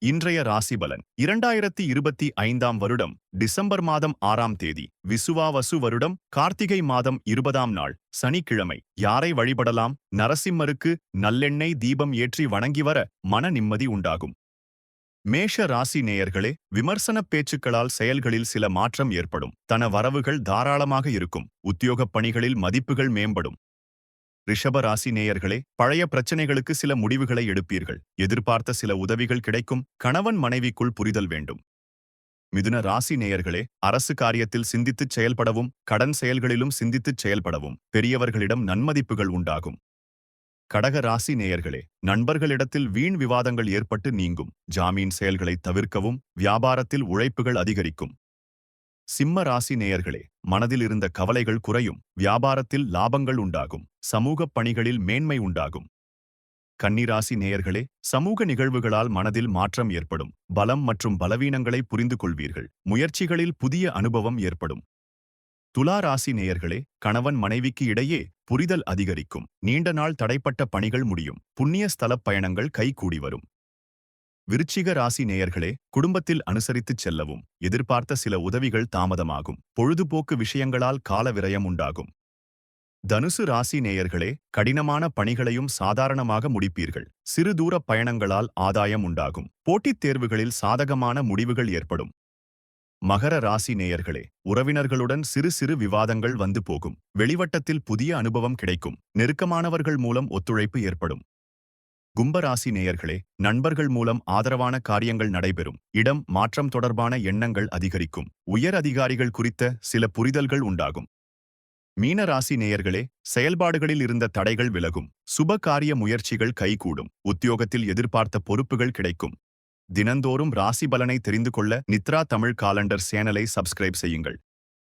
இன்றைய ராசி பலன் 2025ஆம் வருடம் டிசம்பர் மாதம் 6ஆம் தேதி விசுவாவசு வருடம் கார்த்திகை மாதம் 20ஆம் நாள் சனிக்கிழமை. யாரை வழிபடலாம்? நரசிம்மருக்கு நல்லெண்ணெய் தீபம் ஏற்றி வணங்கி வர மன நிம்மதி உண்டாகும். மேஷ ராசி நேயர்களே, விமர்சனப் பேச்சுக்களால் செயல்களில் சில மாற்றம் ஏற்படும். தன வரவுகள் தாராளமாக இருக்கும். உத்தியோகப் பணிகளில் மதிப்புகள் மேம்படும். ரிஷப ராசி நேயர்களே, பழைய பிரச்சனைகளுக்கு சில முடிவுகளை எடுப்பீர்கள். எதிர்பார்த்த சில உதவிகள் கிடைக்கும். கணவன் மனைவிக்குள் புரிதல் வேண்டும். மிதுன ராசி நேயர்களே, அரசு காரியத்தில் சிந்தித்துச் செயல்படவும், கடன் செயல்களிலும் சிந்தித்துச் செயல்படவும், பெரியவர்களிடம் நன்மதிப்புகள் உண்டாகும். கடக ராசி நேயர்களே, நண்பர்களிடத்தில் வீண் விவாதங்கள் ஏற்பட்டு நீங்கும். ஜாமீன் செயல்களை தவிர்க்கவும், வியாபாரத்தில் உழைப்புகள் அதிகரிக்கும். சிம்ம ராசி நேயர்களே, மனதில் இருந்த கவலைகள் குறையும். வியாபாரத்தில் லாபங்கள் உண்டாகும். சமூகப் பணிகளில் மேன்மை உண்டாகும். கன்னிராசி நேயர்களே, சமூக நிகழ்வுகளால் மனதில் மாற்றம் ஏற்படும். பலம் மற்றும் பலவீனங்களை புரிந்து கொள்வீர்கள். முயற்சிகளில் புதிய அனுபவம் ஏற்படும். துலா ராசி நேயர்களே, கணவன் மனைவிக்கு இடையே புரிதல் அதிகரிக்கும். நீண்ட நாள் தடைப்பட்ட பணிகள் முடியும். புண்ணிய ஸ்தலப் பயணங்கள் கைகூடி வரும். விருச்சிக ராசி நேயர்களே, குடும்பத்தில் அனுசரித்துச் செல்லவும். எதிர்பார்த்த சில உதவிகள் தாமதமாகும். பொழுதுபோக்கு விஷயங்களால் கால விரயம் உண்டாகும். தனுசு ராசி நேயர்களே, கடினமான பணிகளையும் சாதாரணமாக முடிப்பீர்கள். சிறு தூரப் பயணங்களால் ஆதாயம் உண்டாகும். போட்டித் தேர்வுகளில் சாதகமான முடிவுகள் ஏற்படும். மகர ராசி நேயர்களே, உறவினர்களுடன் சிறு சிறு விவாதங்கள் வந்து போகும். வெளிவட்டத்தில் புதிய அனுபவம் கிடைக்கும். நெருக்கமானவர்கள் மூலம் ஒத்துழைப்பு ஏற்படும். கும்பராசி நேயர்களே, நண்பர்கள் மூலம் ஆதரவான காரியங்கள் நடைபெறும். இடம் மாற்றம் தொடர்பான எண்ணங்கள் அதிகரிக்கும். உயர் அதிகாரிகள் குறித்த சில புரிதல்கள் உண்டாகும். மீன ராசி நேயர்களே, செயல்பாடுகளில் இருந்த தடைகள் விலகும். சுப காரிய முயற்சிகள் கைகூடும். உத்தியோகத்தில் எதிர்பார்த்த பொறுப்புகள் கிடைக்கும். தினந்தோறும் ராசி பலனை தெரிந்து கொள்ள நித்ரா தமிழ் காலண்டர் சேனலை சப்ஸ்கிரைப் செய்யுங்கள்.